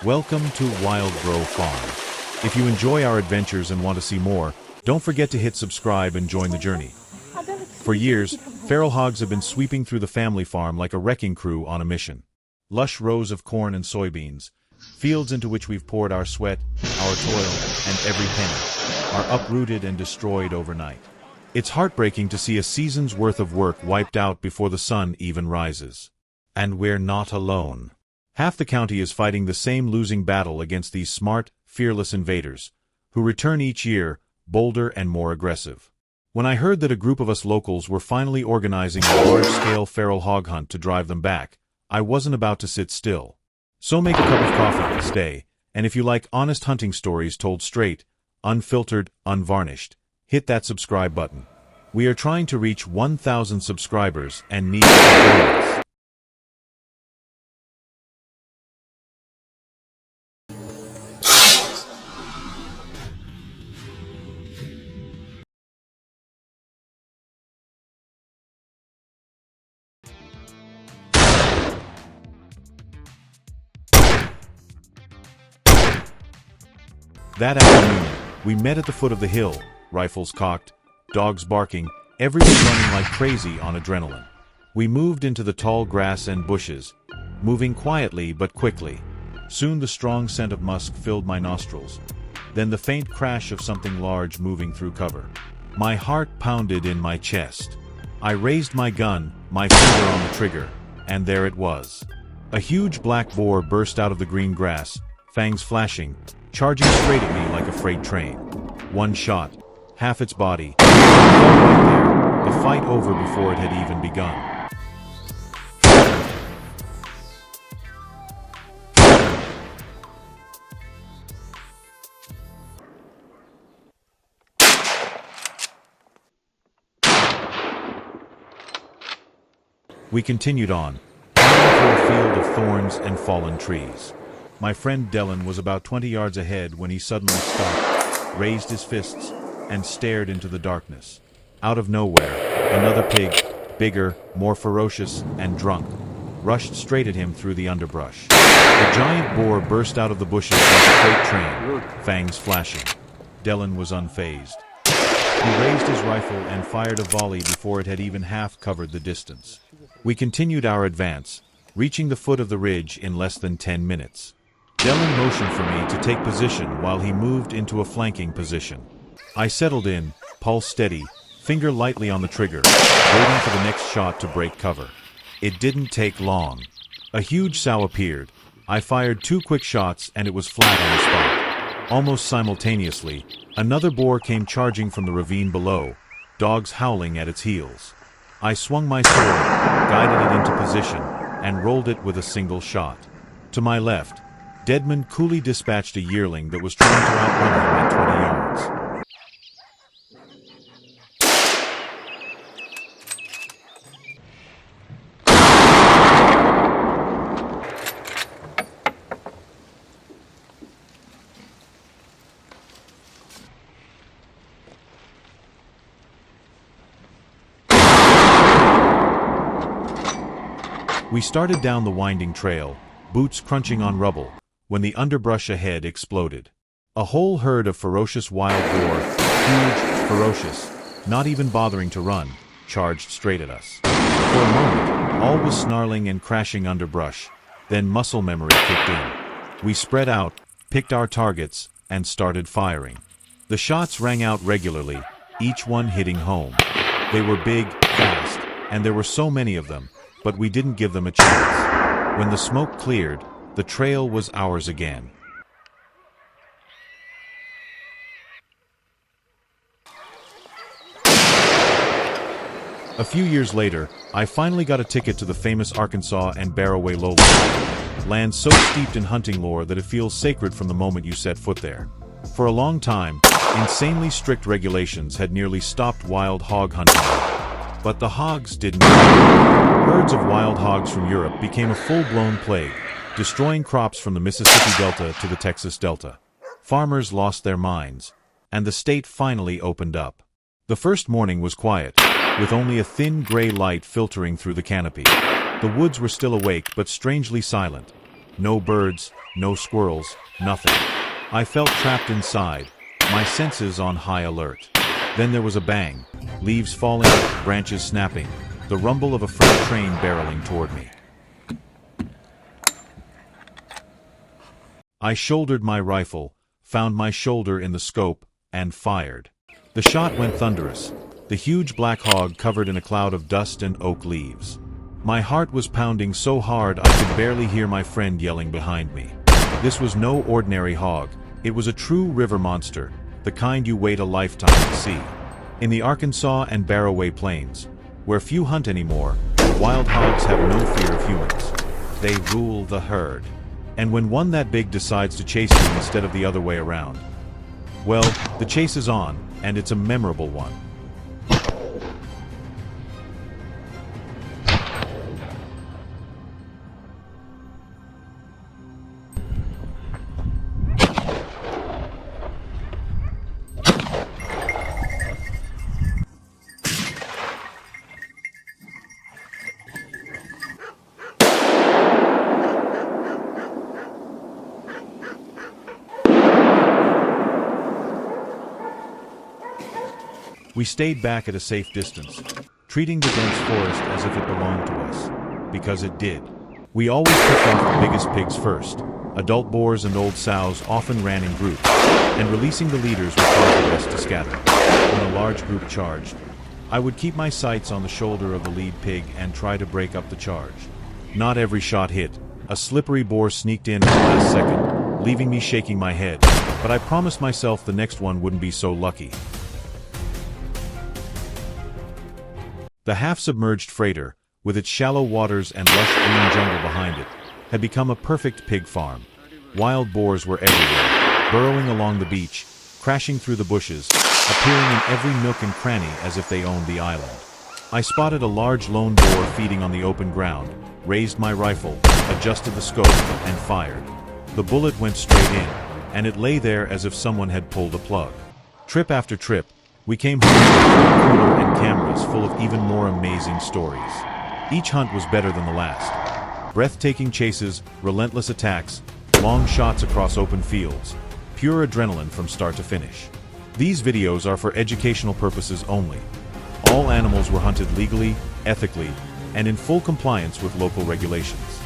Welcome to WildBro Farm. If you enjoy our adventures and want to see more, don't forget to hit subscribe and join the journey. For years, feral hogs have been sweeping through the family farm like a wrecking crew on a mission. Lush rows of corn and soybeans, fields into which we've poured our sweat, our toil, and every penny, are uprooted and destroyed overnight. It's heartbreaking to see a season's worth of work wiped out before the sun even rises. And we're not alone. Half the county is fighting the same losing battle against these smart, fearless invaders, who return each year, bolder and more aggressive. When I heard that a group of us locals were finally organizing a large-scale feral hog hunt to drive them back, I wasn't about to sit still. So make a cup of coffee and stay, and if you like honest hunting stories told straight, unfiltered, unvarnished, hit that subscribe button. We are trying to reach 1,000 subscribers and need your support. That afternoon, we met at the foot of the hill, rifles cocked, dogs barking, everyone running like crazy on adrenaline. We moved into the tall grass and bushes, moving quietly but quickly. Soon the strong scent of musk filled my nostrils. Then the faint crash of something large moving through cover. My heart pounded in my chest. I raised my gun, my finger on the trigger, and there it was. A huge black boar burst out of the green grass, fangs flashing, charging straight at me like a freight train. One shot, half its body, right there, the fight over before it had even begun. We continued on, through a field of thorns and fallen trees. My friend Dylan was about 20 yards ahead when he suddenly stopped, raised his fists, and stared into the darkness. Out of nowhere, another pig, bigger, more ferocious, and drunk, rushed straight at him through the underbrush. The giant boar burst out of the bushes like a freight train, fangs flashing. Dylan was unfazed. He raised his rifle and fired a volley before it had even half covered the distance. We continued our advance, reaching the foot of the ridge in less than 10 minutes. Dylan motioned for me to take position while he moved into a flanking position. I settled in, pulse steady, finger lightly on the trigger, waiting for the next shot to break cover. It didn't take long. A huge sow appeared. I fired 2 quick shots and it was flat on the spot. Almost simultaneously, another boar came charging from the ravine below, dogs howling at its heels. I swung my sword, guided it into position, and rolled it with a single shot. To my left, Deadman coolly dispatched a yearling that was trying to outrun him at 20 yards. We started down the winding trail, boots crunching on rubble, when the underbrush ahead exploded. A whole herd of ferocious wild boar, huge, ferocious, not even bothering to run, charged straight at us. For a moment, all was snarling and crashing underbrush, then muscle memory kicked in. We spread out, picked our targets, and started firing. The shots rang out regularly, each one hitting home. They were big, fast, and there were so many of them, but we didn't give them a chance. When the smoke cleared, the trail was ours again. A few years later, I finally got a ticket to the famous Arkansas and Barroway lowlands, land so steeped in hunting lore that it feels sacred from the moment you set foot there. For a long time, insanely strict regulations had nearly stopped wild hog hunting, but the hogs didn't. Herds of wild hogs from Europe became a full-blown plague, destroying crops from the Mississippi Delta to the Texas Delta. Farmers lost their minds, and the state finally opened up. The first morning was quiet, with only a thin gray light filtering through the canopy. The woods were still awake but strangely silent. No birds, no squirrels, nothing. I felt trapped inside, my senses on high alert. Then there was a bang, leaves falling, branches snapping, the rumble of a freight train barreling toward me. I shouldered my rifle, found my shoulder in the scope, and fired. The shot went thunderous, the huge black hog covered in a cloud of dust and oak leaves. My heart was pounding so hard I could barely hear my friend yelling behind me. This was no ordinary hog, it was a true river monster, the kind you wait a lifetime to see. In the Arkansas and Barroway Plains, where few hunt anymore, wild hogs have no fear of humans. They rule the herd. And when one that big decides to chase you instead of the other way around, well, the chase is on, and it's a memorable one. We stayed back at a safe distance, treating the dense forest as if it belonged to us, because it did. We always picked off the biggest pigs first. Adult boars and old sows often ran in groups, and releasing the leaders required the rest to scatter. When a large group charged, I would keep my sights on the shoulder of the lead pig and try to break up the charge. Not every shot hit. A slippery boar sneaked in at the last second, leaving me shaking my head, but I promised myself the next one wouldn't be so lucky. The half-submerged freighter, with its shallow waters and lush green jungle behind it, had become a perfect pig farm. Wild boars were everywhere, burrowing along the beach, crashing through the bushes, appearing in every nook and cranny as if they owned the island. I spotted a large lone boar feeding on the open ground, raised my rifle, adjusted the scope, and fired. The bullet went straight in, and it lay there as if someone had pulled a plug. Trip after trip, we came home with a cooler and cameras full of even more amazing stories. Each hunt was better than the last. Breathtaking chases, relentless attacks, long shots across open fields, pure adrenaline from start to finish. These videos are for educational purposes only. All animals were hunted legally, ethically, and in full compliance with local regulations.